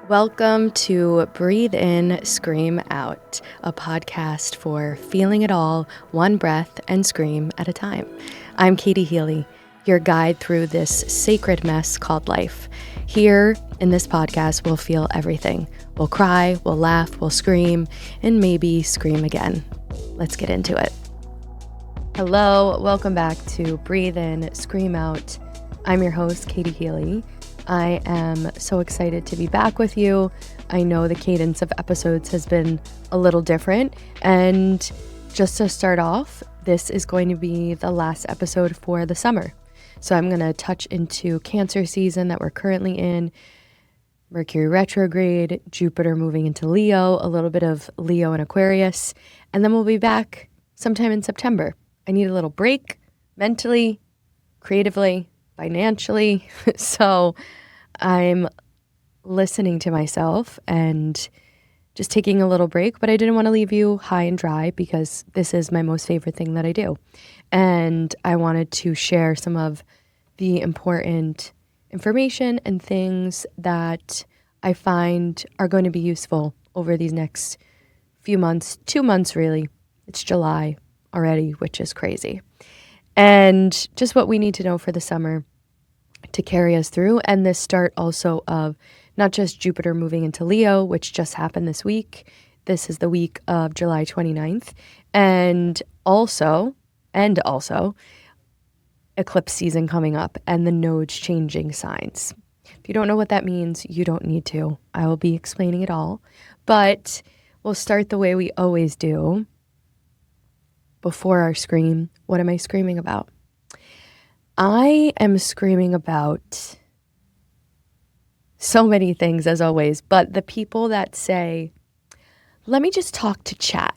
Welcome to Breathe In, Scream Out, a podcast for feeling it all, one breath and scream at a time. I'm Katie Healy, your guide through this sacred mess called life. Here in this podcast, we'll feel everything. We'll cry, we'll laugh, we'll scream, and maybe scream again. Let's get into it. Hello, welcome back to Breathe In, Scream Out. I'm your host, Katie Healy. I am so excited to be back with you. I know the cadence of episodes has been a little different. And just to start off, this is going to be the last episode for the summer. So I'm going to touch into Cancer season that we're currently in, Mercury retrograde, Jupiter moving into Leo, a little bit of Leo and Aquarius. And then we'll be back sometime in September. I need a little break mentally, creatively, financially. So I'm listening to myself and just taking a little break, but I didn't want to leave you high and dry because this is my most favorite thing that I do. And I wanted to share some of the important information and things that I find are going to be useful over these next few months, 2 months really. It's July already, which is crazy. And just what we need to know for the summer to carry us through. And this start also of not just Jupiter moving into Leo, which just happened this week. This is the week of July 29th. And also eclipse season coming up and the nodes changing signs. If you don't know what that means, you don't need to. I will be explaining it all. But we'll start the way we always do. Before our scream, what am I screaming about? I am screaming about so many things as always, but the people that say, let me just talk to chat.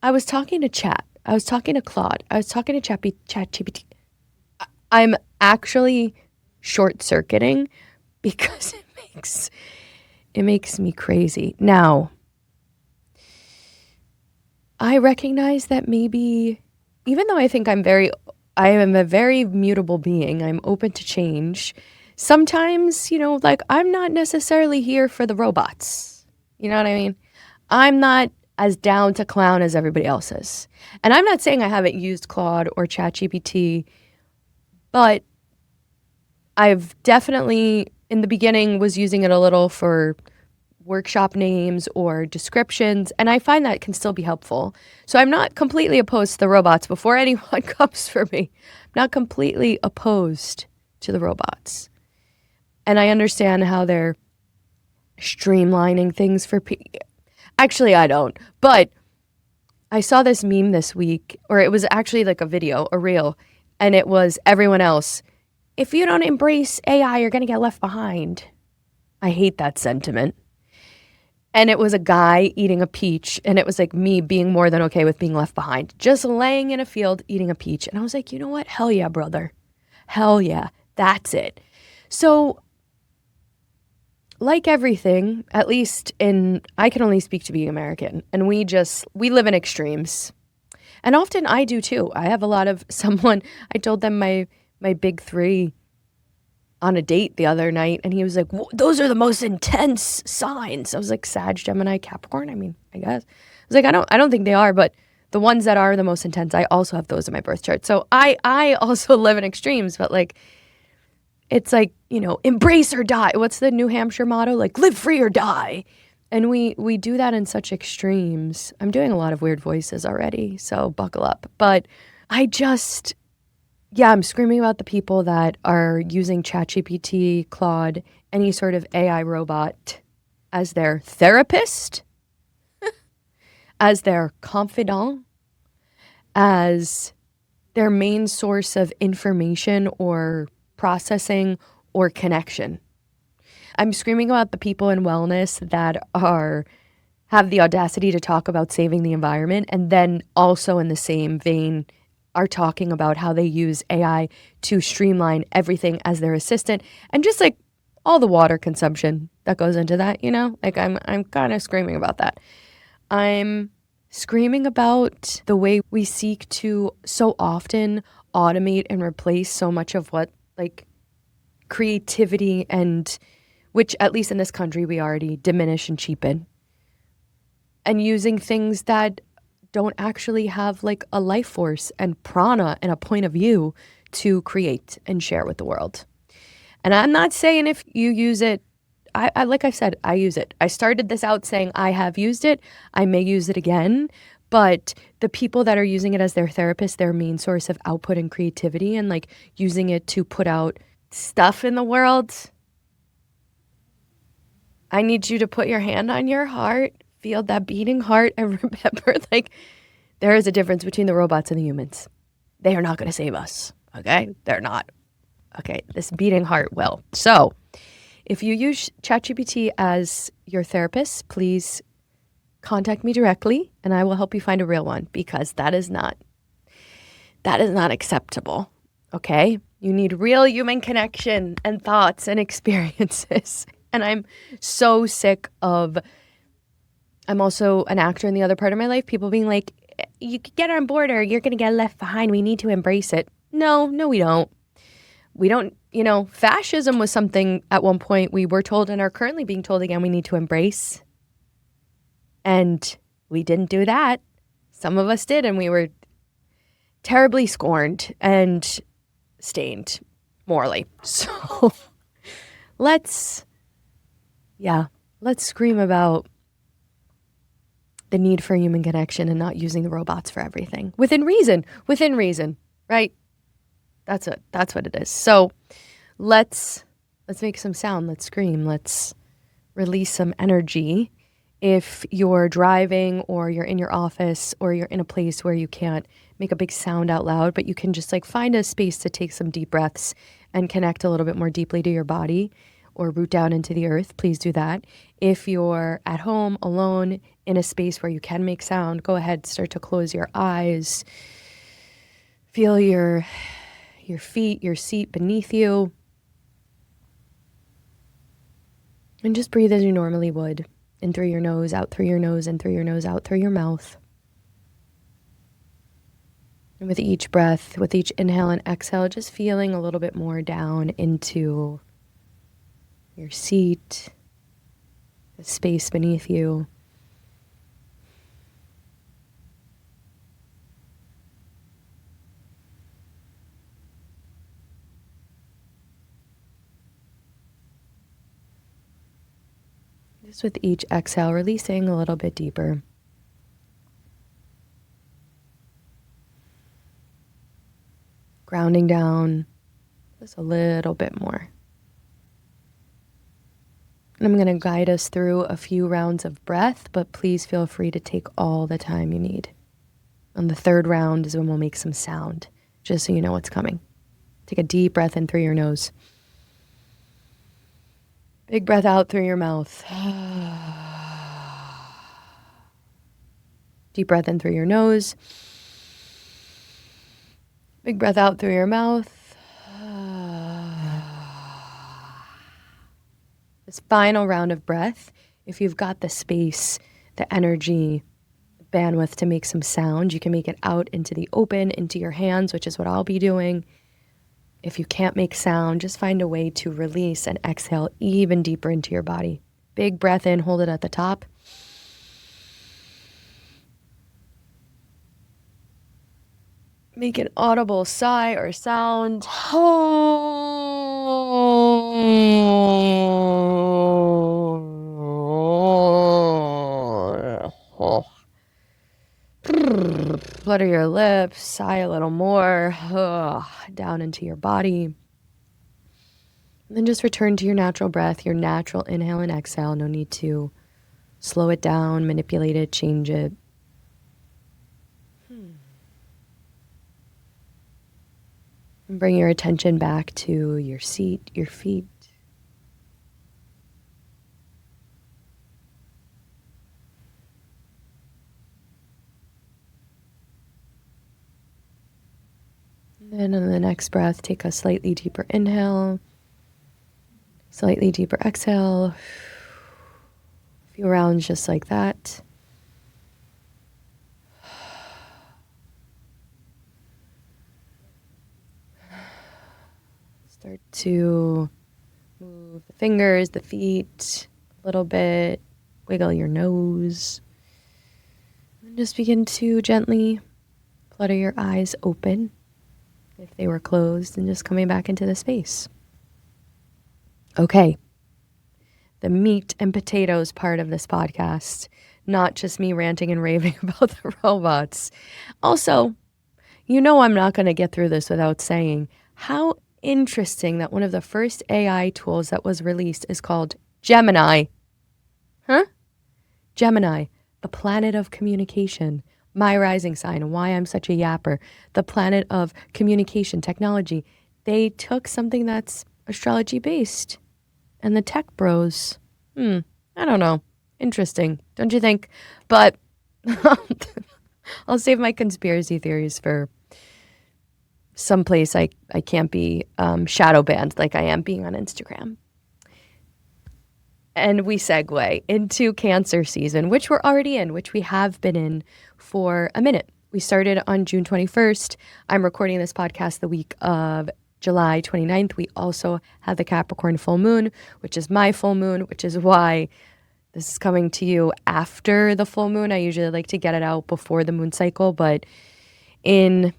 I was talking to chat. I was talking to Claude. I was talking to ChatGPT. I'm actually short-circuiting because it makes me crazy. Now, I recognize that maybe, even though I think I am a very mutable being, I'm open to change. Sometimes, I'm not necessarily here for the robots. You know what I mean? I'm not as down to clown as everybody else is. And I'm not saying I haven't used Claude or ChatGPT, but I've definitely, in the beginning, was using it a little for workshop names or descriptions, and I find that can still be helpful. So I'm not completely opposed to the robots before anyone comes for me. I'm not completely opposed to the robots. And I understand how they're streamlining things for people. Actually, I don't. But I saw this meme this week, or it was actually like a video, a reel, and it was everyone else. If you don't embrace AI, you're going to get left behind. I hate that sentiment. And it was a guy eating a peach, and it was like me being more than okay with being left behind, just laying in a field eating a peach. And I was like, you know what? Hell yeah, brother. Hell yeah. That's it. So, like everything, at least I can only speak to being American, and we live in extremes. And often I do too. I have a lot of I told them my big three on a date the other night, and he was like, those are the most intense signs. I was like, Sag, Gemini, Capricorn. I mean, I guess. I was like, I don't think they are, but the ones that are the most intense, I also have those in my birth chart. So I also live in extremes, but like, it's like, embrace or die. What's the New Hampshire motto? Like, live free or die. And we do that in such extremes. I'm doing a lot of weird voices already, so buckle up. But I'm screaming about the people that are using ChatGPT, Claude, any sort of AI robot as their therapist, as their confidant, as their main source of information or processing or connection. I'm screaming about the people in wellness that have the audacity to talk about saving the environment, and then also in the same vein are talking about how they use AI to streamline everything as their assistant, and just like all the water consumption that goes into that, like I'm kind of screaming about that. I'm screaming about the way we seek to so often automate and replace so much of what like creativity and which at least in this country we already diminish and cheapen, and using things that don't actually have like a life force and prana and a point of view to create and share with the world. And I'm not saying if you use it, I like I said, I use it. I started this out saying I have used it. I may use it again. But the people that are using it as their therapist, their main source of output and creativity, and like using it to put out stuff in the world, I need you to put your hand on your heart, feel that beating heart, and remember, like, there is a difference between the robots and the humans. They are not going to save us, okay? They're not. Okay, this beating heart will. So if you use ChatGPT as your therapist, please contact me directly and I will help you find a real one, because that is not acceptable, okay? You need real human connection and thoughts and experiences. And I'm so sick of, I'm also an actor in the other part of my life, people being like, you could get on board or you're going to get left behind. We need to embrace it. No, we don't. We don't, fascism was something at one point we were told and are currently being told again we need to embrace. And we didn't do that. Some of us did, and we were terribly scorned and stained morally. So let's scream about the need for human connection and not using the robots for everything. Within reason, right? That's what it is. So let's make some sound. Let's scream. Let's release some energy. If you're driving or you're in your office or you're in a place where you can't make a big sound out loud, but you can just like find a space to take some deep breaths and connect a little bit more deeply to your body or root down into the earth, please do that. If you're at home alone in a space where you can make sound, go ahead, start to close your eyes. Feel your feet, your seat beneath you. And just breathe as you normally would. In through your nose, out through your nose, in through your nose, out through your mouth. And with each breath, with each inhale and exhale, just feeling a little bit more down into your seat, the space beneath you. Just with each exhale, releasing a little bit deeper. Grounding down just a little bit more. And I'm going to guide us through a few rounds of breath, but please feel free to take all the time you need. On the third round is when we'll make some sound, just so you know what's coming. Take a deep breath in through your nose. Big breath out through your mouth. Deep breath in through your nose. Big breath out through your mouth. This final round of breath, if you've got the space, the energy, bandwidth to make some sound, you can make it out into the open, into your hands, which is what I'll be doing. If you can't make sound, just find a way to release and exhale even deeper into your body. Big breath in, hold it at the top. Make an audible sigh or sound. Flutter your lips, sigh a little more, down into your body. And then just return to your natural breath, your natural inhale and exhale. No need to slow it down, manipulate it, change it. And bring your attention back to your seat, your feet. And then on the next breath, take a slightly deeper inhale, slightly deeper exhale. A few rounds just like that. Start to move Move the fingers, the feet a little bit. Wiggle your nose. And just begin to gently flutter your eyes open if they were closed and just coming back into the space. Okay. The meat and potatoes part of this podcast, not just me ranting and raving about the robots. Also, you know I'm not going to get through this without saying how interesting that one of the first AI tools that was released is called Gemini. Huh? Gemini, the planet of communication, my rising sign, and why I'm such a yapper, the planet of communication technology. They took something that's astrology based, and the tech bros, I don't know. Interesting, don't you think? But I'll save my conspiracy theories for someplace I can't be shadow banned like I am being on Instagram. And we segue into Cancer season, which we're already in, which we have been in for a minute. We started on June 21st. I'm recording this podcast the week of July 29th. We also have the Capricorn full moon, which is my full moon, which is why this is coming to you after the full moon. I usually like to get it out before the moon cycle, but in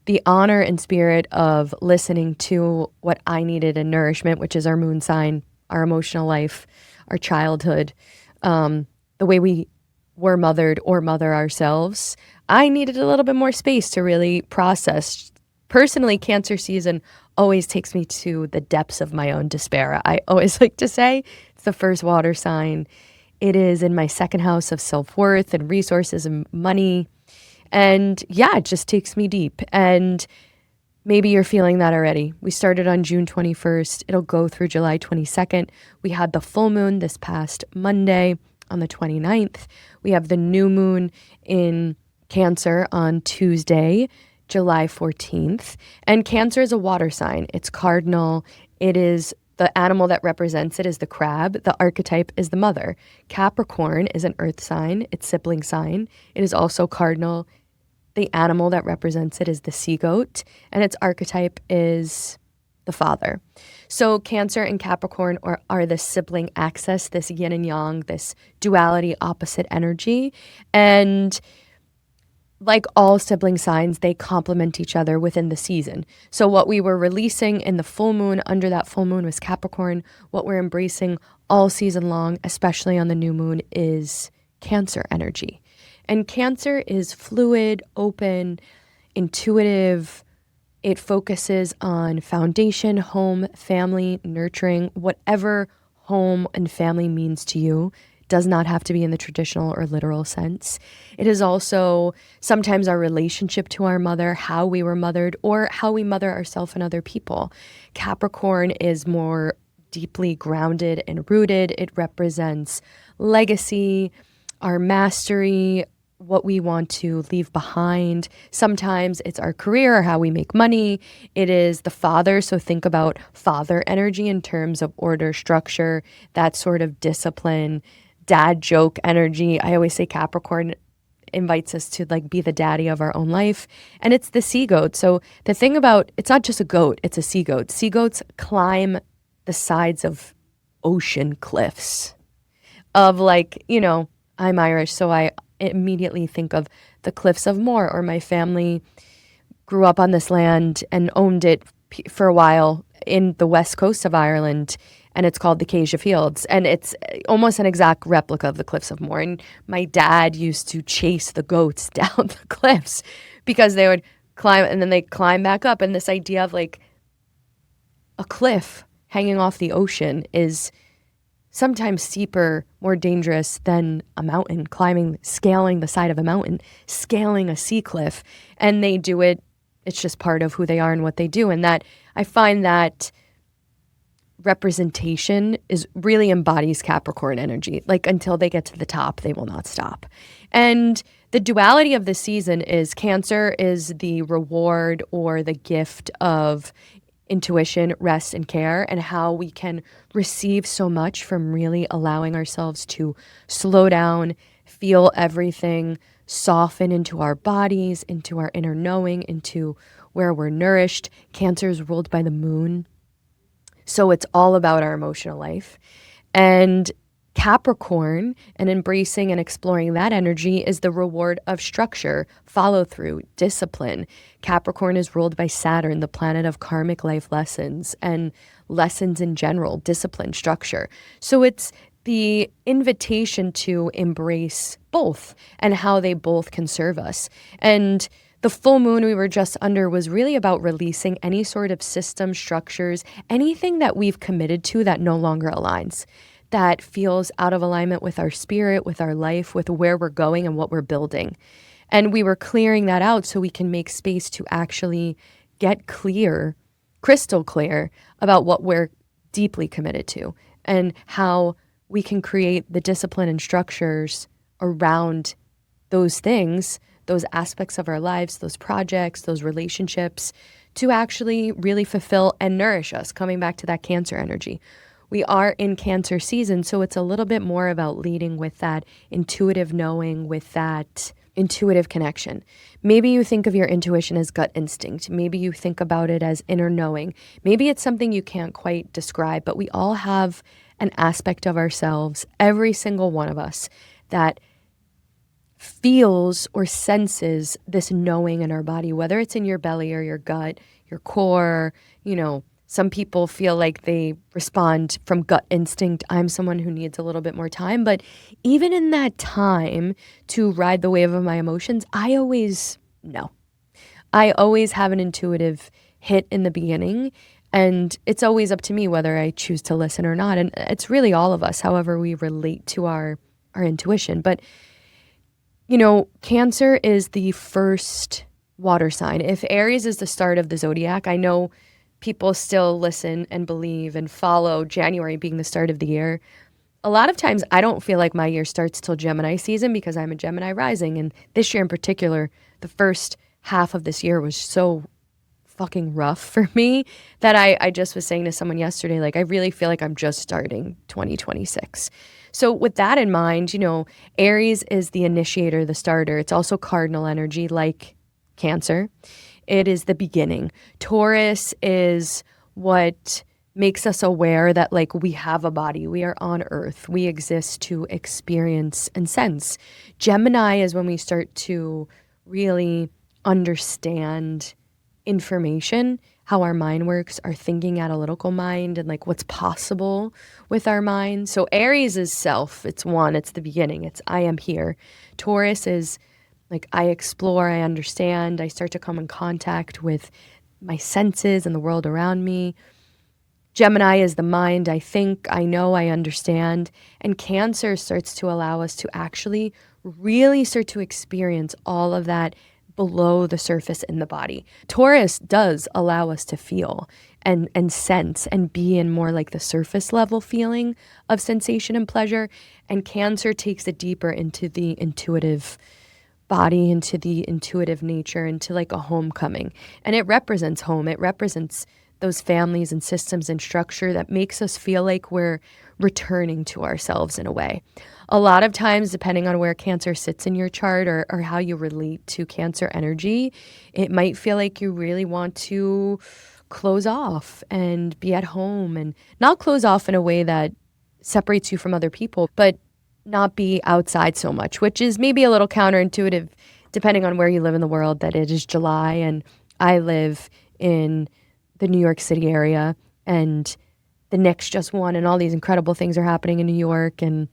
the honor and spirit of listening to what I needed in nourishment, which is our moon sign, our emotional life, our childhood, the way we were mothered or mother ourselves, I needed a little bit more space to really process. Personally, Cancer season always takes me to the depths of my own despair. I always like to say it's the first water sign. It is in my second house of self-worth and resources and money. And yeah, it just takes me deep. And maybe you're feeling that already. We started on June 21st. It'll go through July 22nd. We had the full moon this past Monday on the 29th. We have the new moon in Cancer on Tuesday, July 14th. And Cancer is a water sign. It's cardinal. It is the animal that represents it is the crab. The archetype is the mother. Capricorn is an earth sign. It's sibling sign. It is also cardinal. The animal that represents it is the sea goat, and its archetype is the father. So Cancer and Capricorn are the sibling axis, this yin and yang, this duality, opposite energy. And like all sibling signs, they complement each other within the season. So what we were releasing in the full moon, under that full moon, was Capricorn. What we're embracing all season long, especially on the new moon, is Cancer energy. And Cancer is fluid, open, intuitive. It focuses on foundation, home, family, nurturing, whatever home and family means to you. Does not have to be in the traditional or literal sense. It is also sometimes our relationship to our mother, how we were mothered, or how we mother ourselves and other people. Capricorn is more deeply grounded and rooted. It represents legacy, our mastery, what we want to leave behind. Sometimes it's our career or how we make money. It is the father. So think about father energy in terms of order, structure, that sort of discipline, dad joke energy. I always say Capricorn invites us to like be the daddy of our own life. And it's the sea goat. So the thing about, it's not just a goat, it's a sea goat. Sea goats climb the sides of ocean cliffs of like, I'm Irish, so I immediately think of the cliffs of Moher, or my family grew up on this land and owned it for a while in the west coast of Ireland, and it's called the Acacia Fields, and it's almost an exact replica of the cliffs of Moher. And my dad used to chase the goats down the cliffs because they would climb and then they climb back up, and this idea of like a cliff hanging off the ocean is sometimes steeper, more dangerous than a mountain, scaling the side of a mountain, scaling a sea cliff. And they do it, it's just part of who they are and what they do. And that, I find that representation really embodies Capricorn energy. Like until they get to the top, they will not stop. And the duality of the season is Cancer is the reward or the gift of intuition, rest, and care, and how we can receive so much from really allowing ourselves to slow down, feel everything, soften into our bodies, into our inner knowing, into where we're nourished. Cancer is ruled by the moon. So it's all about our emotional life. And Capricorn and embracing and exploring that energy is the reward of structure, follow through, discipline. Capricorn is ruled by Saturn, the planet of karmic life lessons and lessons in general, discipline, structure. So it's the invitation to embrace both and how they both can serve us. And the full moon we were just under was really about releasing any sort of system, structures, anything that we've committed to that no longer aligns, that feels out of alignment with our spirit, with our life, with where we're going and what we're building. And we were clearing that out so we can make space to actually get clear, crystal clear about what we're deeply committed to and how we can create the discipline and structures around those things, those aspects of our lives, those projects, those relationships, to actually really fulfill and nourish us, coming back to that Cancer energy. We are in Cancer season, so it's a little bit more about leading with that intuitive knowing, with that intuitive connection. Maybe you think of your intuition as gut instinct. Maybe you think about it as inner knowing. Maybe it's something you can't quite describe, but we all have an aspect of ourselves, every single one of us, that feels or senses this knowing in our body, whether it's in your belly or your gut, your core. Some people feel like they respond from gut instinct. I'm someone who needs a little bit more time, but even in that time to ride the wave of my emotions, I always know. I always have an intuitive hit in the beginning, and it's always up to me whether I choose to listen or not. And it's really all of us, however we relate to our intuition. But Cancer is the first water sign. If Aries is the start of the zodiac, I know people still listen and believe and follow January being the start of the year. A lot of times I don't feel like my year starts till Gemini season because I'm a Gemini rising. And this year in particular, the first half of this year was so fucking rough for me that I just was saying to someone yesterday, like, I really feel like I'm just starting 2026. So with that in mind, Aries is the initiator, the starter. It's also cardinal energy like Cancer. It is the beginning. Taurus is what makes us aware that, like, we have a body. We are on Earth. We exist to experience and sense. Gemini is when we start to really understand information, how our mind works, our thinking analytical mind, and like what's possible with our mind. So Aries is self. It's one. It's the beginning. It's I am here. Taurus is like I explore, I understand, I start to come in contact with my senses and the world around me. Gemini is the mind. I think, I know, I understand. And Cancer starts to allow us to actually really start to experience all of that below the surface in the body. Taurus does allow us to feel and sense and be in more like the surface level feeling of sensation and pleasure. And Cancer takes it deeper into the intuitive body, into the intuitive nature, into like a homecoming. And it represents home. It represents those families and systems and structure that makes us feel like we're returning to ourselves in a way. A lot of times, depending on where Cancer sits in your chart or how you relate to Cancer energy, it might feel like you really want to close off and be at home, and not close off in a way that separates you from other people, but not be outside so much, which is maybe a little counterintuitive depending on where you live in the world, that it is July and I live in the New York City area and the Knicks just won and all these incredible things are happening in New York and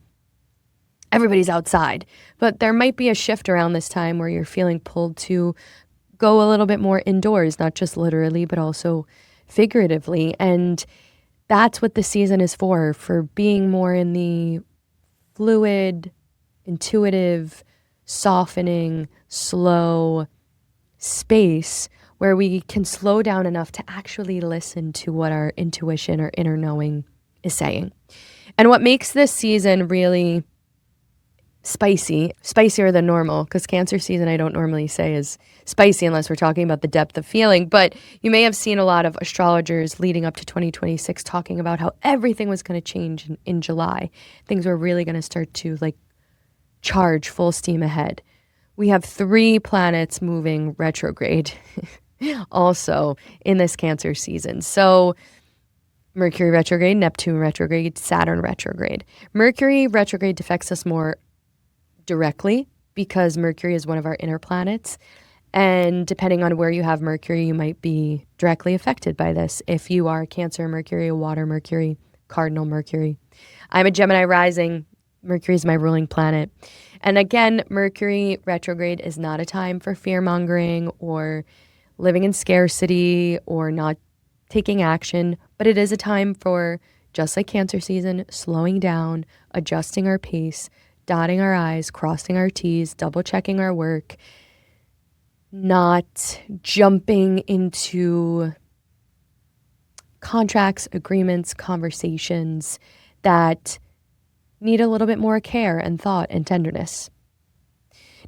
everybody's outside. But there might be a shift around this time where you're feeling pulled to go a little bit more indoors, not just literally, but also figuratively. And that's what the season is for being more in the fluid, intuitive, softening, slow space where we can slow down enough to actually listen to what our intuition or inner knowing is saying. And what makes this season really spicier than normal, because Cancer season I don't normally say is spicy unless we're talking about the depth of feeling, but you may have seen a lot of astrologers leading up to 2026 talking about how everything was going to change in July. Things were really going to start to like charge full steam ahead. We have 3 planets moving retrograde also in this Cancer season. So Mercury retrograde, Neptune retrograde, Saturn retrograde. Mercury retrograde affects us more directly because Mercury is one of our inner planets. And depending on where you have Mercury, you might be directly affected by this. If you are Cancer Mercury, water Mercury, cardinal Mercury. I'm a Gemini rising. Mercury is my ruling planet. And again, Mercury retrograde is not a time for fear-mongering or living in scarcity or not taking action, but it is a time for, just like Cancer season, slowing down, adjusting our pace, dotting our I's, crossing our T's, double-checking our work, not jumping into contracts, agreements, conversations that need a little bit more care and thought and tenderness.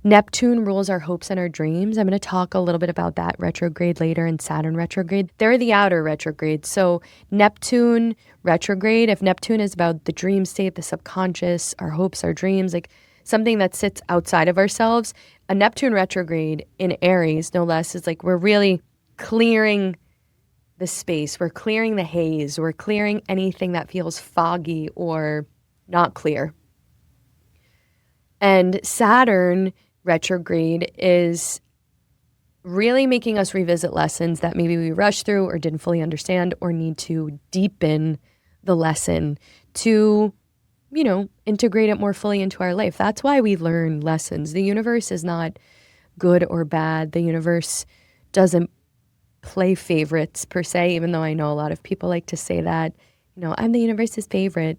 Neptune rules our hopes and our dreams. I'm going to talk a little bit about that retrograde later, and Saturn retrograde. They're the outer retrograde. So Neptune retrograde, if Neptune is about the dream state, the subconscious, our hopes, our dreams, like something that sits outside of ourselves, a Neptune retrograde in Aries, no less, is like we're really clearing the space. We're clearing the haze. We're clearing anything that feels foggy or not clear. And Saturn retrograde is really making us revisit lessons that maybe we rushed through or didn't fully understand or need to deepen the lesson to, integrate it more fully into our life. That's why we learn lessons. The universe is not good or bad. The universe doesn't play favorites per se, even though I know a lot of people like to say that, I'm the universe's favorite.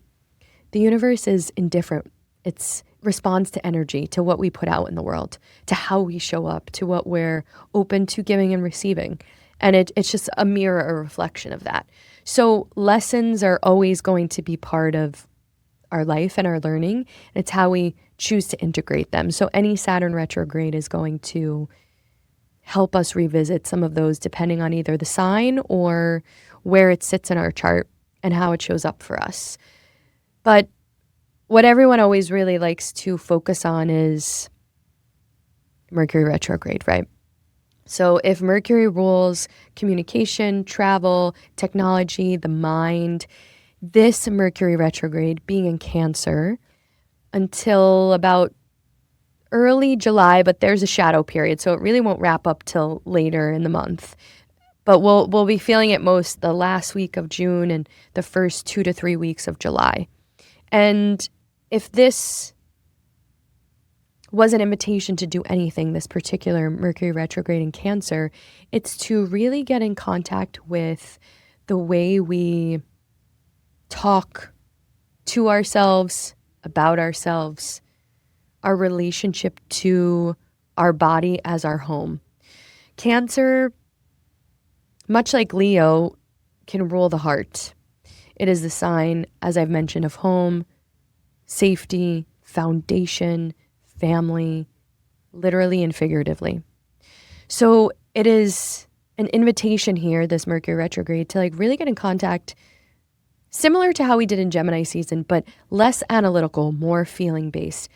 The universe is indifferent. It's responds to energy, to what we put out in the world, to how we show up, to what we're open to giving and receiving. And it's just a mirror, a reflection of that. So lessons are always going to be part of our life and our learning. And it's how we choose to integrate them. So any Saturn retrograde is going to help us revisit some of those depending on either the sign or where it sits in our chart and how it shows up for us. But what everyone always really likes to focus on is Mercury retrograde, right? So if Mercury rules communication, travel, technology, the mind, this Mercury retrograde being in Cancer until about early July, but there's a shadow period, so it really won't wrap up till later in the month. But we'll be feeling it most the last week of June and the first 2 to 3 weeks of July. And if this was an invitation to do anything, this particular Mercury retrograde in Cancer, it's to really get in contact with the way we talk to ourselves, about ourselves, our relationship to our body as our home. Cancer, much like Leo, can rule the heart. It is the sign, as I've mentioned, of home, safety, foundation, family, literally and figuratively. So it is an invitation here, this Mercury retrograde, to really get in contact, similar to how we did in Gemini season, but less analytical, more feeling-based.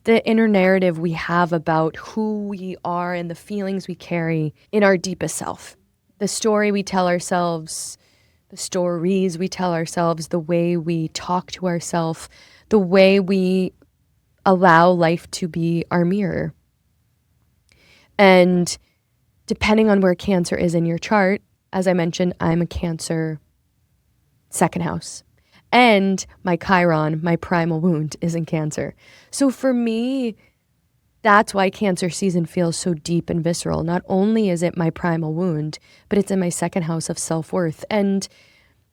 The inner narrative we have about who we are and the feelings we carry in our deepest self. The story we tell ourselves, the stories we tell ourselves, the way we talk to ourselves, the way we allow life to be our mirror. And depending on where Cancer is in your chart, as I mentioned, I'm a Cancer second house. And my Chiron, my primal wound, is in Cancer. So for me, that's why Cancer season feels so deep and visceral. Not only is it my primal wound, but it's in my second house of self-worth. And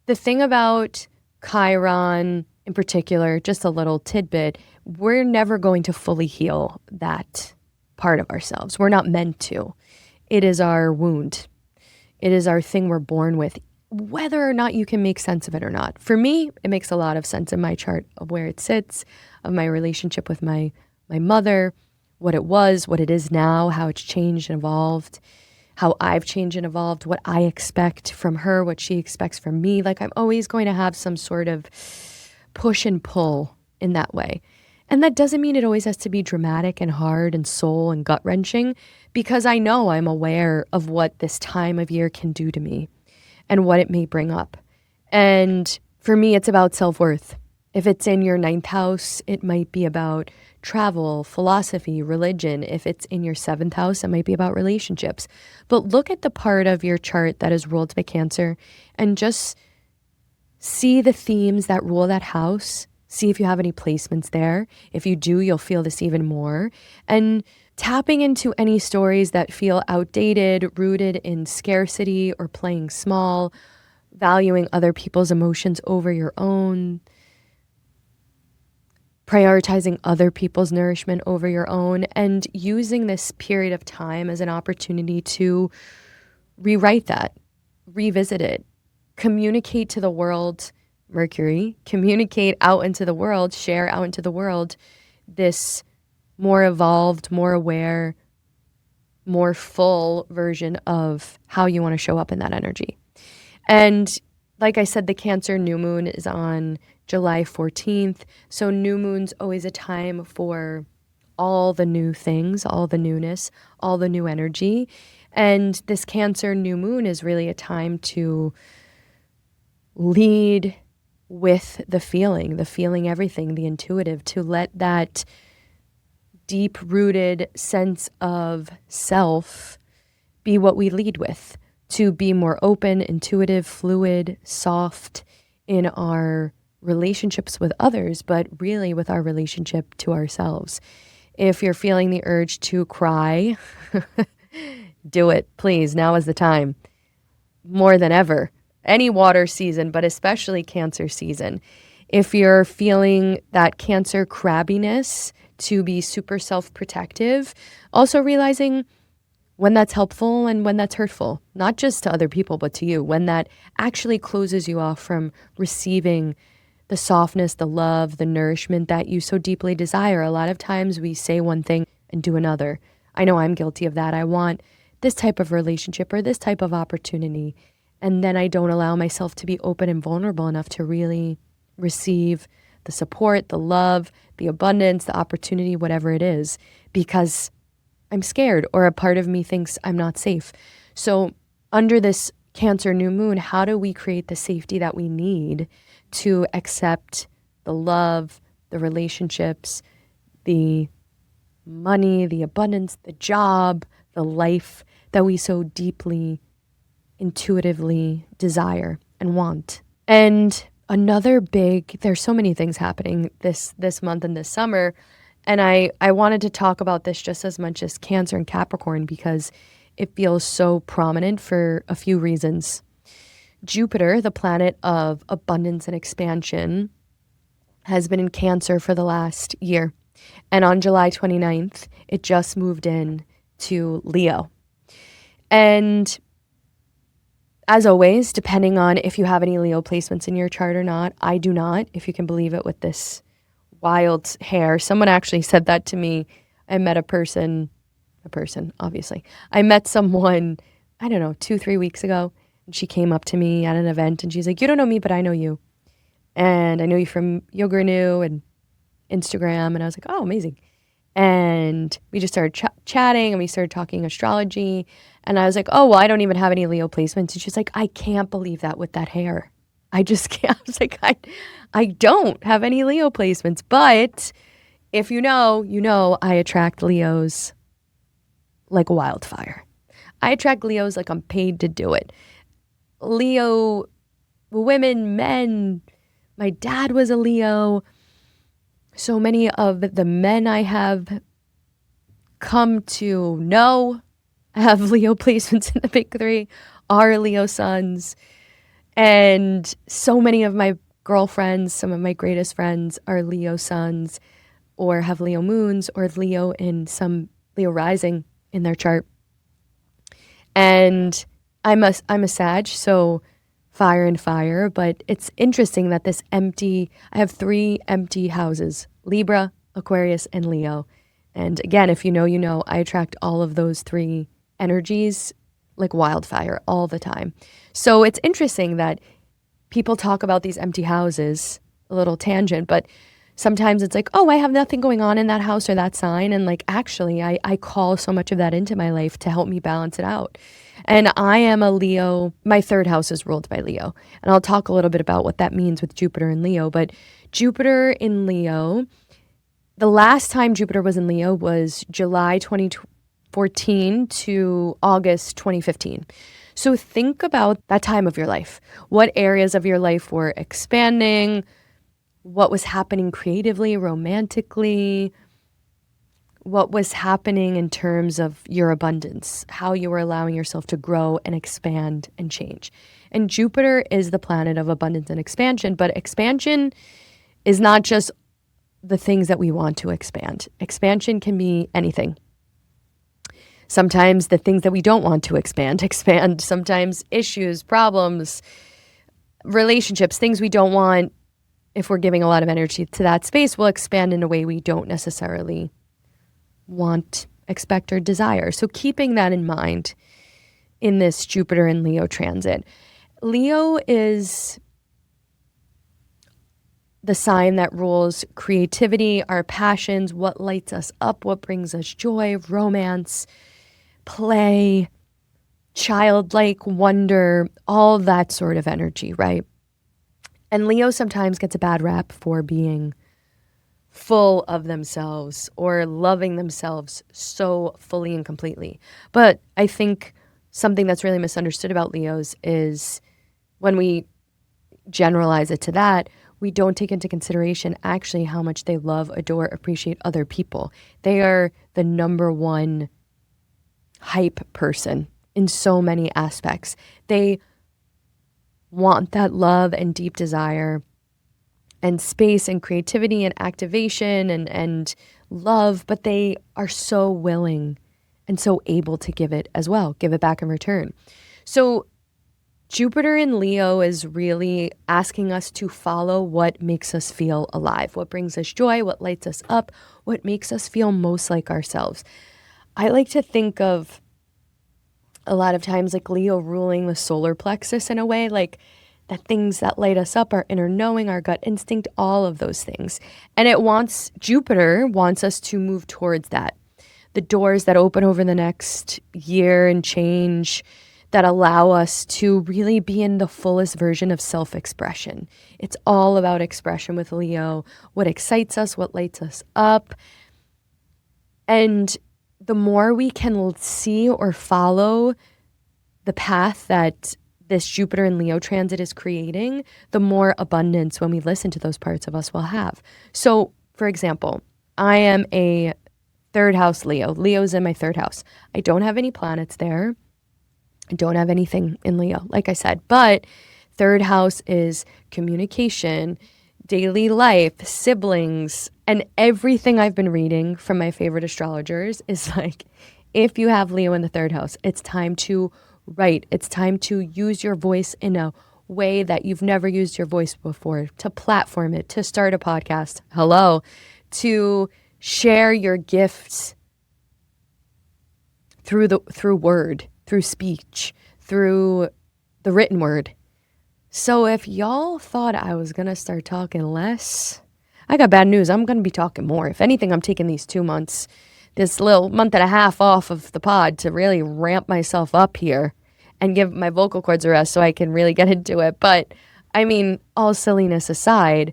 the thing about Chiron in particular, just a little tidbit, we're never going to fully heal that part of ourselves. We're not meant to. It is our wound. It is our thing we're born with, whether or not you can make sense of it or not. For me, it makes a lot of sense in my chart of where it sits, of my relationship with my mother, what it was, what it is now, how it's changed and evolved, how I've changed and evolved, what I expect from her, what she expects from me. I'm always going to have some sort of push and pull in that way. And that doesn't mean it always has to be dramatic and hard and soul and gut-wrenching, because I know I'm aware of what this time of year can do to me and what it may bring up. And for me, it's about self-worth. If it's in your ninth house, it might be about travel, philosophy, religion. If it's in your seventh house, it might be about relationships. But look at the part of your chart that is ruled by Cancer and just see the themes that rule that house. See if you have any placements there. If you do, you'll feel this even more. And tapping into any stories that feel outdated, rooted in scarcity or playing small, valuing other people's emotions over your own, prioritizing other people's nourishment over your own, and using this period of time as an opportunity to rewrite that, revisit it, communicate to the world, Mercury, communicate out into the world, share out into the world this more evolved, more aware, more full version of how you want to show up in that energy. And like I said, the Cancer new moon is on July 14th. So new moon's always a time for all the new things, all the newness, all the new energy. And this Cancer new moon is really a time to lead with the feeling everything, the intuitive, to let that deep-rooted sense of self be what we lead with, to be more open, intuitive, fluid, soft in our relationships with others, but really with our relationship to ourselves. If you're feeling the urge to cry, do it, please. Now is the time. More than ever. Any water season, but especially Cancer season. If you're feeling that Cancer crabbiness, to be super self-protective, also realizing when that's helpful and when that's hurtful, not just to other people, but to you, when that actually closes you off from receiving the softness, the love, the nourishment that you so deeply desire. A lot of times we say one thing and do another. I know I'm guilty of that. I want this type of relationship or this type of opportunity, and then I don't allow myself to be open and vulnerable enough to really receive the support, the love, the abundance, the opportunity, whatever it is, because I'm scared or a part of me thinks I'm not safe. So under this Cancer new moon, how do we create the safety that we need to accept the love, the relationships, the money, the abundance, the job, the life that we so deeply, intuitively desire and want? And another big, there's so many things happening this month and this summer. And I wanted to talk about this just as much as Cancer and Capricorn because it feels so prominent for a few reasons. Jupiter, the planet of abundance and expansion, has been in Cancer for the last year. And on July 29th, it just moved in to Leo. And as always, depending on if you have any Leo placements in your chart or not, I do not, if you can believe it, with this wild hair. Someone actually said that to me. I met a person, obviously. I met someone, I don't know, 2-3 weeks ago, and she came up to me at an event and she's like, "You don't know me, but I know you. And I know you from Yoga Renew and Instagram." And I was like, "Oh, amazing." And we just started chatting and we started talking astrology. And I was like, "Oh, well, I don't even have any Leo placements." And she's like, "I can't believe that with that hair. I just can't." I was like, I don't have any Leo placements. But if you know, I attract Leos like wildfire. I attract Leos like I'm paid to do it. Leo women, men, my dad was a Leo. So many of the men I have come to know have Leo placements in the big three are Leo suns. And so many of my girlfriends, some of my greatest friends are Leo suns or have Leo moons or Leo in some Leo rising in their chart. And I'm a Sag, so fire and fire, but it's interesting that I have 3 empty houses, Libra, Aquarius, and Leo. And again, if you know, I attract all of those 3 energies like wildfire all the time. So it's interesting that people talk about these empty houses, a little tangent, but Sometimes it's like, oh, I have nothing going on in that house or that sign. And like, actually, I call so much of that into my life to help me balance it out. And I am a Leo. My third house is ruled by Leo. And I'll talk a little bit about what that means with Jupiter and Leo. But Jupiter in Leo, the last time Jupiter was in Leo was July 2014 to August 2015. So think about that time of your life. What areas of your life were expanding? What was happening creatively, romantically? What was happening in terms of your abundance? How you were allowing yourself to grow and expand and change. And Jupiter is the planet of abundance and expansion, but expansion is not just the things that we want to expand. Expansion can be anything. Sometimes the things that we don't want to expand. Sometimes issues, problems, relationships, things we don't want. If we're giving a lot of energy to that space, will expand in a way we don't necessarily want, expect, or desire. So keeping that in mind in this Jupiter and Leo transit. Leo is the sign that rules creativity, our passions, what lights us up, what brings us joy, romance, play, childlike wonder, all that sort of energy, right? And Leo sometimes gets a bad rap for being full of themselves or loving themselves so fully and completely. But I think something that's really misunderstood about Leos is when we generalize it to that, we don't take into consideration actually how much they love, adore, appreciate other people. They are the number one hype person in so many aspects. They want that love and deep desire and space and creativity and activation and love, but they are so willing and so able to give it as well, give it back in return. So Jupiter in Leo is really asking us to follow what makes us feel alive, what brings us joy, what lights us up, what makes us feel most like ourselves. I like to think of a lot of times like Leo ruling the solar plexus in a way, like the things that light us up, our inner knowing, our gut instinct, all of those things. And Jupiter wants us to move towards that. The doors that open over the next year and change that allow us to really be in the fullest version of self-expression. It's all about expression with Leo, what excites us, what lights us up. And the more we can see or follow the path that this Jupiter and Leo transit is creating, the more abundance when we listen to those parts of us will have. So, for example, I am a third house Leo. Leo's in my third house. I don't have any planets there. I don't have anything in Leo, like I said, but third house is communication, daily life, siblings, and everything I've been reading from my favorite astrologers is like, if you have Leo in the third house, it's time to write. It's time to use your voice in a way that you've never used your voice before, to platform it, to start a podcast, to share your gifts through word, through speech, through the written word. So if y'all thought I was going to start talking less, I got bad news. I'm going to be talking more. If anything, I'm taking these 2 months, this little month and a half off of the pod to really ramp myself up here and give my vocal cords a rest so I can really get into it. But I mean, all silliness aside,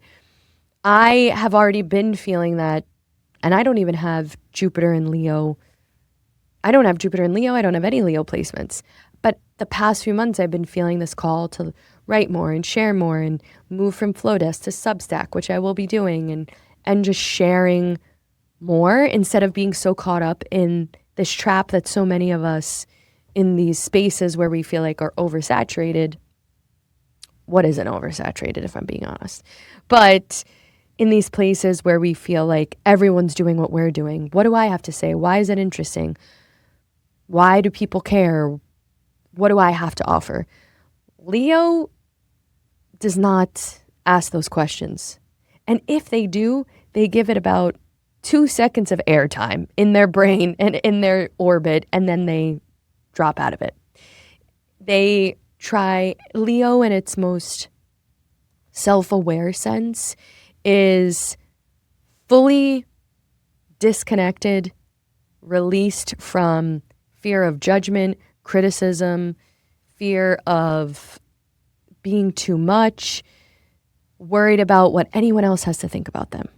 I have already been feeling that, and I don't even have Jupiter in Leo. I don't have Jupiter in Leo. I don't have any Leo placements. But the past few months, I've been feeling this call to write more and share more and move from Flowdesk to Substack, which I will be doing, and just sharing more instead of being so caught up in this trap that so many of us in these spaces where we feel like are oversaturated. What isn't oversaturated, if I'm being honest? But in these places where we feel like everyone's doing what we're doing. What do I have to say? Why is it interesting? Why do people care? What do I have to offer? Leo does not ask those questions. And if they do, they give it about 2 seconds of airtime in their brain and in their orbit, and then they drop out of it. They try, Leo in its most self-aware sense is fully disconnected, released from fear of judgment, criticism, fear of being too much, worried about what anyone else has to think about them.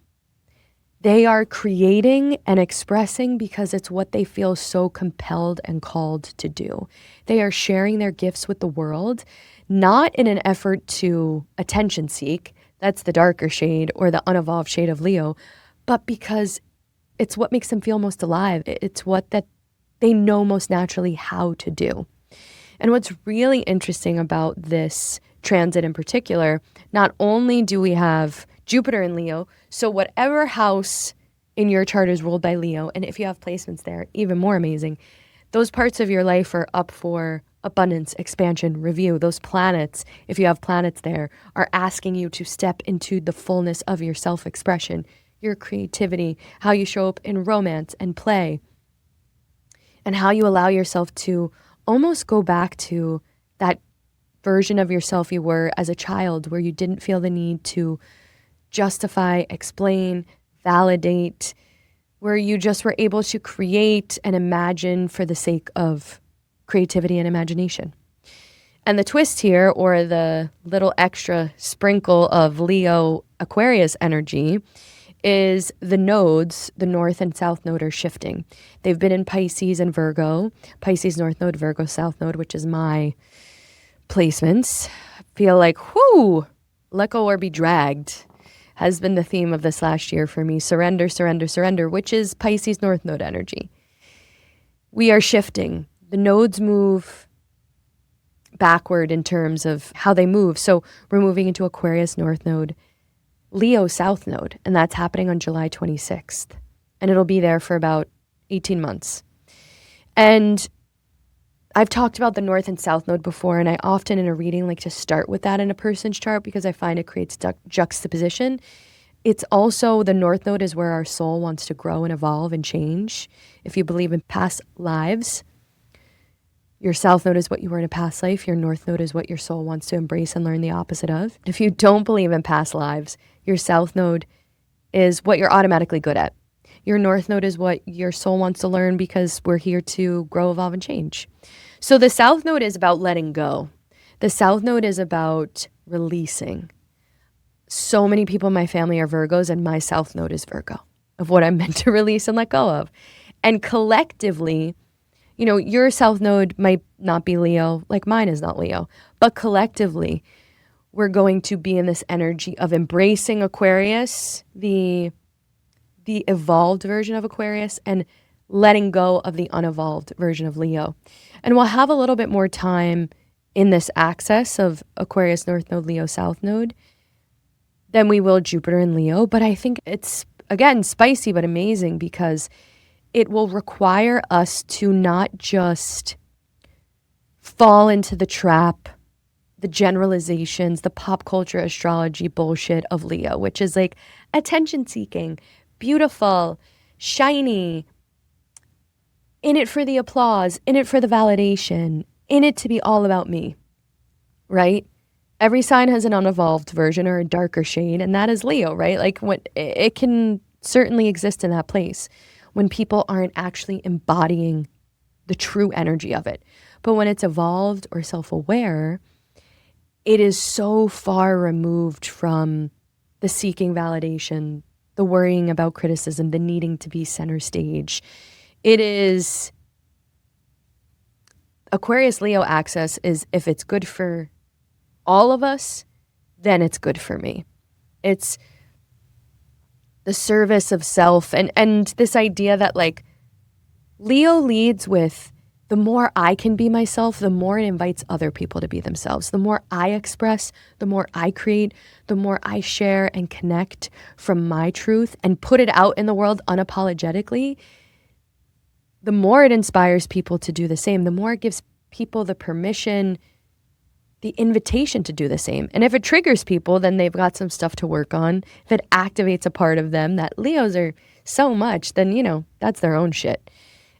They are creating and expressing because it's what they feel so compelled and called to do. They are sharing their gifts with the world, not in an effort to attention seek, that's the darker shade or the unevolved shade of Leo, but because it's what makes them feel most alive. It's what that they know most naturally how to do. And what's really interesting about this transit in particular, not only do we have Jupiter in Leo, so whatever house in your chart is ruled by Leo, and if you have placements there, even more amazing, those parts of your life are up for abundance, expansion, review. Those planets, if you have planets there, are asking you to step into the fullness of your self-expression, your creativity, how you show up in romance and play, and how you allow yourself to almost go back to that version of yourself you were as a child, where you didn't feel the need to justify, explain, validate, where you just were able to create and imagine for the sake of creativity and imagination. And the twist here, or the little extra sprinkle of Leo Aquarius energy, is the nodes, the north and south node, are shifting. They've been in Pisces and Virgo, Pisces north node, Virgo south node, which is my placements. Feel like, whoo, let go or be dragged has been the theme of this last year for me. Surrender, surrender, surrender, which is Pisces north node energy. We are shifting. The nodes move backward in terms of how they move. So we're moving into Aquarius north node, Leo south node, and that's happening on July 26th. And it'll be there for about 18 months. And I've talked about the north and south node before, and I often in a reading like to start with that in a person's chart because I find it creates juxtaposition. It's also, the north node is where our soul wants to grow and evolve and change. If you believe in past lives, your south node is what you were in a past life. Your north node is what your soul wants to embrace and learn the opposite of. If you don't believe in past lives, your south node is what you're automatically good at. Your north node is what your soul wants to learn because we're here to grow, evolve, and change. So the south node is about letting go. The south node is about releasing. So many people in my family are Virgos, and my south node is Virgo, of what I'm meant to release and let go of. And collectively, you know, your south node might not be Leo, like mine is not Leo, but collectively, we're going to be in this energy of embracing Aquarius, the evolved version of Aquarius, and letting go of the unevolved version of Leo. And we'll have a little bit more time in this axis of Aquarius north node, Leo south node than we will Jupiter and Leo. But I think it's, again, spicy but amazing because it will require us to not just fall into the trap, the generalizations, the pop culture astrology bullshit of Leo, which is like attention seeking, beautiful, shiny, in it for the applause, in it for the validation, in it to be all about me, right? Every sign has an unevolved version or a darker shade, and that is Leo, right? Like, when it can certainly exist in that place when people aren't actually embodying the true energy of it. But when it's evolved or self-aware, it is so far removed from the seeking validation, the worrying about criticism, the needing to be center stage. It is, Aquarius Leo axis is, if it's good for all of us, then it's good for me. It's the service of self, and this idea that like Leo leads with, the more I can be myself, the more it invites other people to be themselves. The more I express, the more I create, the more I share and connect from my truth and put it out in the world unapologetically, the more it inspires people to do the same, the more it gives people the permission, the invitation to do the same. And if it triggers people, then they've got some stuff to work on. If it activates a part of them that Leos are so much, then, you know, that's their own shit.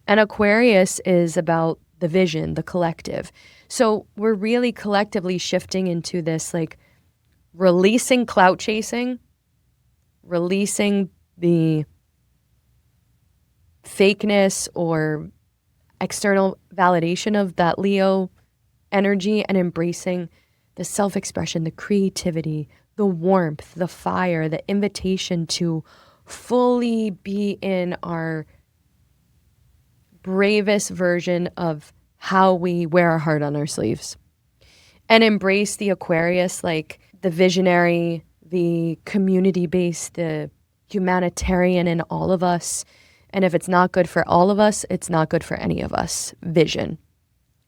And Aquarius is about the vision, the collective. So we're really collectively shifting into this, like, releasing clout chasing, releasing the fakeness or external validation of that Leo energy and embracing the self-expression, the creativity, the warmth, the fire, the invitation to fully be in our bravest version of how we wear our heart on our sleeves. And embrace the Aquarius, like the visionary, the community-based, the humanitarian in all of us. And if it's not good for all of us, it's not good for any of us. Vision.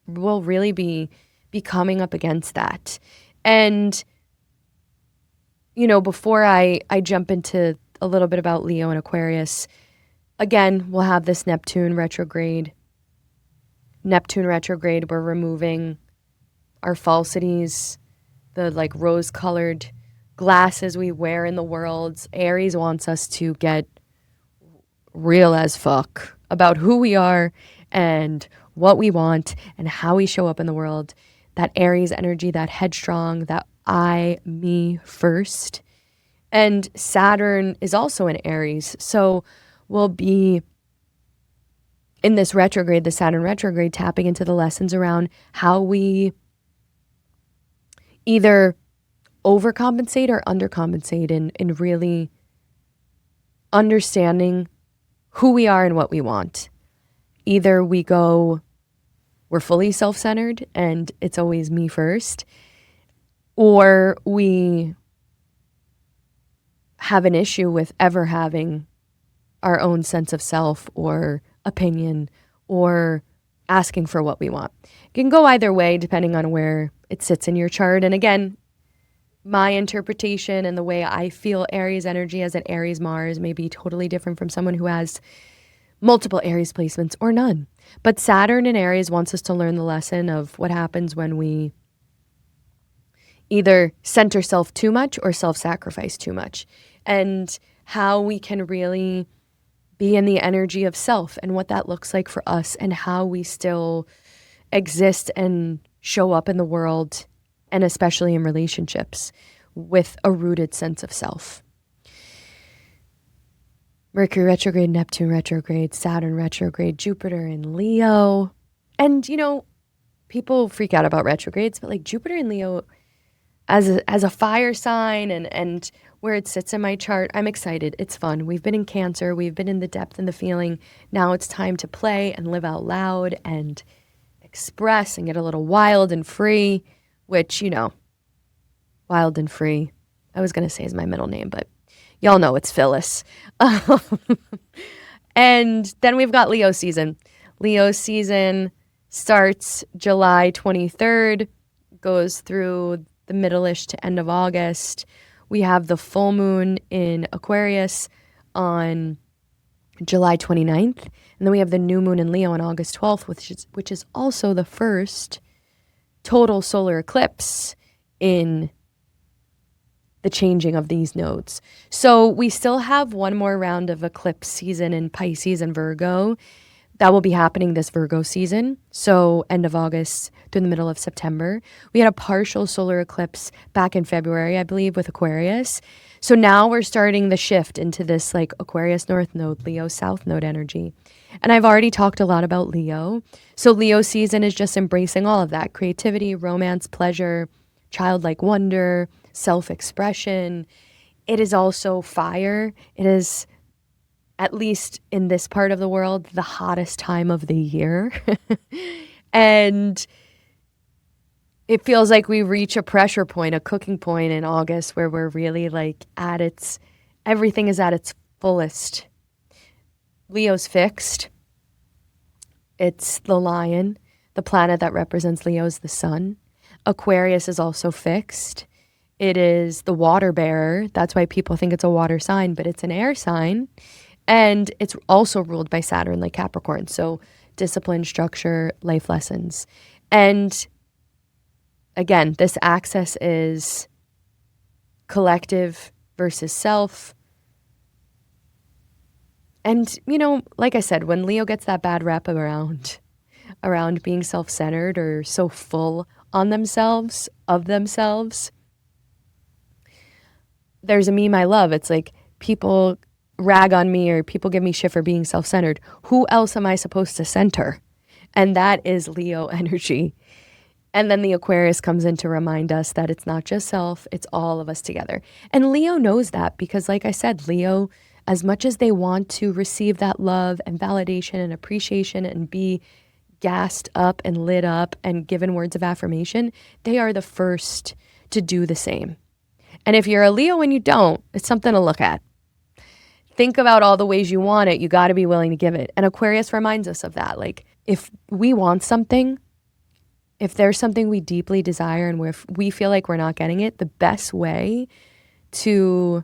We'll really be coming up against that. And, you know, before I jump into a little bit about Leo and Aquarius, again, we'll have this Neptune retrograde. Neptune retrograde, we're removing our falsities, the like rose-colored glasses we wear in the world. Aries wants us to get real as fuck about who we are and what we want and how we show up in the world. That Aries energy, that headstrong, that I, me first. And Saturn is also in Aries. So we'll be in this retrograde, the Saturn retrograde, tapping into the lessons around how we either overcompensate or undercompensate in really understanding who we are and what we want. Either we go, we're fully self-centered and it's always me first, or we have an issue with ever having our own sense of self or opinion or asking for what we want. It can go either way depending on where it sits in your chart. And again, my interpretation and the way I feel Aries energy as an Aries Mars may be totally different from someone who has multiple Aries placements or none. But Saturn in Aries wants us to learn the lesson of what happens when we either center self too much or self-sacrifice too much, and how we can really be in the energy of self and what that looks like for us and how we still exist and show up in the world, and especially in relationships, with a rooted sense of self. Mercury retrograde, Neptune retrograde, Saturn retrograde, Jupiter in Leo. And, you know, people freak out about retrogrades, but like Jupiter in Leo as a fire sign and where it sits in my chart, I'm excited. It's fun. We've been in Cancer. We've been in the depth and the feeling. Now it's time to play and live out loud and express and get a little wild and free, which, you know, wild and free, I was going to say is my middle name, but y'all know it's Phyllis. And then we've got Leo season. Leo season starts July 23rd, goes through the middle-ish to end of August. We have the full moon in Aquarius on July 29th. And then we have the new moon in Leo on August 12th, which is also the first total solar eclipse in the changing of these nodes. So we still have one more round of eclipse season in Pisces and Virgo. That will be happening this Virgo season. So end of August through the middle of September. We had a partial solar eclipse back in February, I believe, with Aquarius. So now we're starting the shift into this like Aquarius North Node, Leo South Node energy. And I've already talked a lot about Leo. So Leo season is just embracing all of that: creativity, romance, pleasure, childlike wonder, self-expression. It is also fire. It is, at least in this part of the world, the hottest time of the year. And it feels like we reach a pressure point, a cooking point in August where we're really like everything is at its fullest. Leo's fixed. It's the lion. The planet that represents Leo is the sun. Aquarius is also fixed. It is the water bearer. That's why people think it's a water sign, but it's an air sign. And it's also ruled by Saturn, like Capricorn. So discipline, structure, life lessons. And again, this axis is collective versus self. And, you know, like I said, when Leo gets that bad rap around being self-centered or so full on themselves, of themselves, there's a meme I love. It's like people rag on me or people give me shit for being self-centered, who else am I supposed to center? And that is Leo energy. And then the Aquarius comes in to remind us that it's not just self, it's all of us together. And Leo knows that because, like I said, Leo, as much as they want to receive that love and validation and appreciation and be gassed up and lit up and given words of affirmation, they are the first to do the same. And if you're a Leo and you don't, it's something to look at. Think about all the ways you want it. You got to be willing to give it. And Aquarius reminds us of that. Like, if we want something, if there's something we deeply desire and if we feel like we're not getting it, the best way to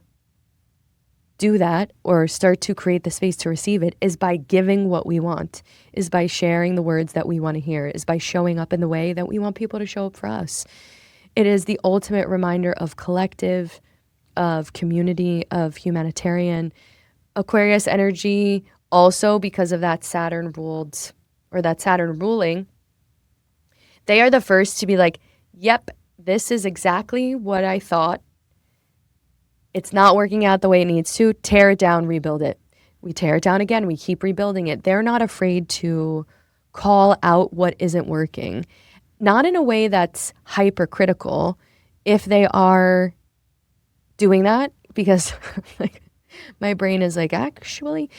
do that or start to create the space to receive it is by giving what we want, is by sharing the words that we want to hear, is by showing up in the way that we want people to show up for us. It is the ultimate reminder of collective, of community, of humanitarian. Aquarius energy also, because of that Saturn ruled or that Saturn ruling, they are the first to be like, yep, this is exactly what I thought. It's not working out the way it needs to. Tear it down, rebuild it. We tear it down again. We keep rebuilding it. They're not afraid to call out what isn't working. Not in a way that's hypercritical if they are doing that, because like my brain is like, actually,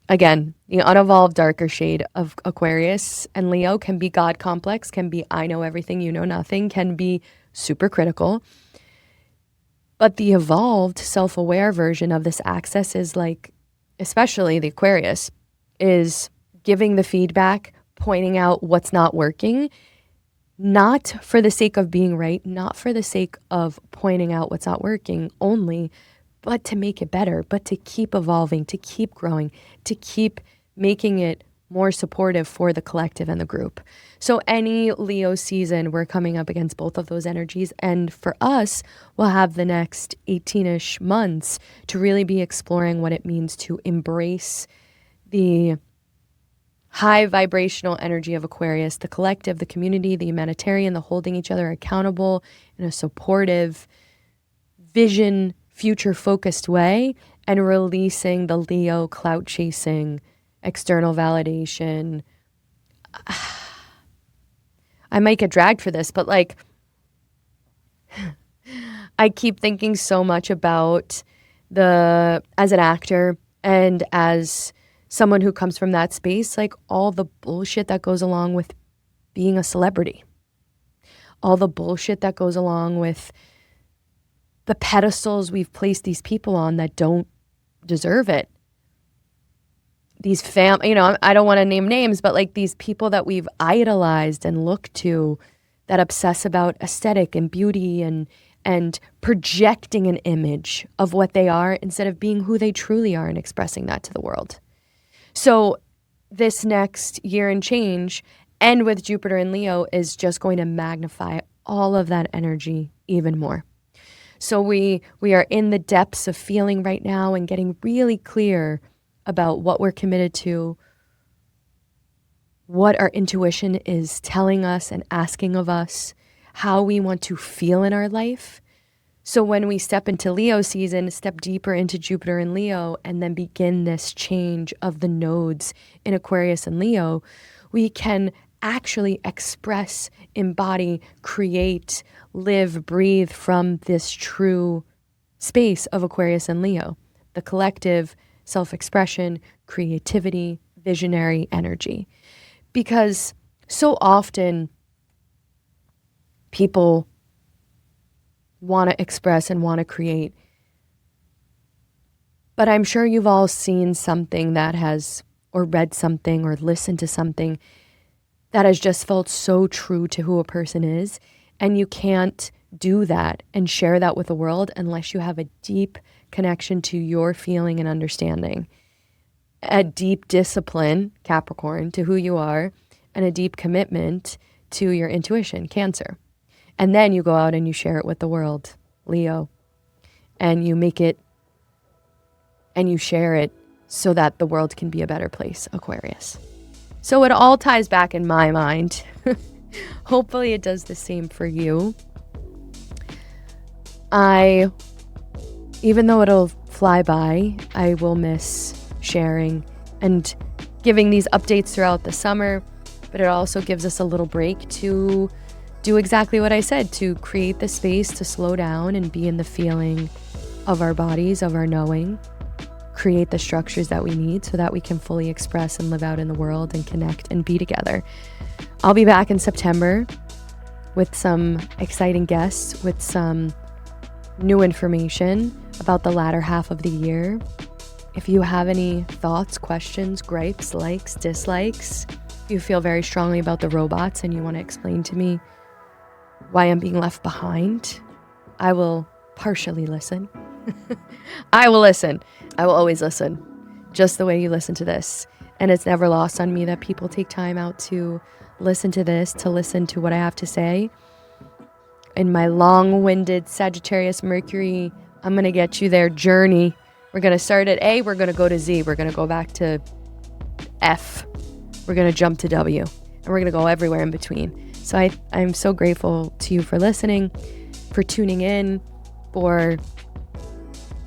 again, the unevolved darker shade of Aquarius and Leo can be God complex, can be I know everything, you know nothing, can be super critical. But the evolved self-aware version of this access is like, especially the Aquarius, is giving the feedback, pointing out what's not working, not for the sake of being right, not for the sake of pointing out what's not working only, but to make it better, but to keep evolving, to keep growing, to keep making it more supportive for the collective and the group. So any Leo season, we're coming up against both of those energies. And for us, we'll have the next 18-ish months to really be exploring what it means to embrace the high vibrational energy of Aquarius, the collective, the community, the humanitarian, the holding each other accountable in a supportive, vision, future-focused way, and releasing the Leo clout-chasing, external validation. I might get dragged for this, but like, I keep thinking so much about as an actor and as someone who comes from that space, like all the bullshit that goes along with being a celebrity, all the bullshit that goes along with the pedestals we've placed these people on that don't deserve it. These I don't want to name names, but like these people that we've idolized and looked to that obsess about aesthetic and beauty and projecting an image of what they are instead of being who they truly are and expressing that to the world. So this next year and change, and with Jupiter and Leo, is just going to magnify all of that energy even more. So we are in the depths of feeling right now and getting really clear about what we're committed to, what our intuition is telling us and asking of us, how we want to feel in our life. So when we step into Leo season, step deeper into Jupiter and Leo, and then begin this change of the nodes in Aquarius and Leo, we can actually express, embody, create, live, breathe from this true space of Aquarius and Leo, the collective self-expression, creativity, visionary energy. Because so often people want to express and want to create, but I'm sure you've all seen something that has, or read something or listened to something that has just felt so true to who a person is, and you can't do that and share that with the world unless you have a deep connection to your feeling and understanding, a deep discipline, Capricorn, to who you are, and a deep commitment to your intuition, Cancer. And then you go out and you share it with the world, Leo, and you make it and you share it so that the world can be a better place, Aquarius. So it all ties back in my mind. Hopefully it does the same for you. Even though it'll fly by. I will miss sharing and giving these updates throughout the summer, but it also gives us a little break to do exactly what I said, to create the space to slow down and be in the feeling of our bodies, of our knowing, create the structures that we need so that we can fully express and live out in the world and connect and be together. I'll be back in September with some exciting guests, with some new information about the latter half of the year. If you have any thoughts, questions, gripes, likes, dislikes, if you feel very strongly about the robots and you want to explain to me why I'm being left behind, I will partially listen. I will listen. I will always listen, just the way you listen to this. And it's never lost on me that people take time out to listen to this, to listen to what I have to say. In my long-winded Sagittarius Mercury, I'm going to get you there journey. We're going to start at A, we're going to go to Z, we're going to go back to F, we're going to jump to W, and we're going to go everywhere in between. So I'm so grateful to you for listening, for tuning in, for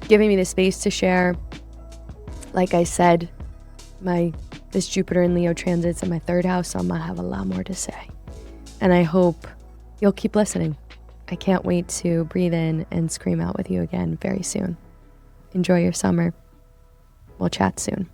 giving me the space to share. Like I said, this Jupiter and Leo transit's in my 3rd house, so I'm going to have a lot more to say. And I hope you'll keep listening. I can't wait to breathe in and scream out with you again very soon. Enjoy your summer. We'll chat soon.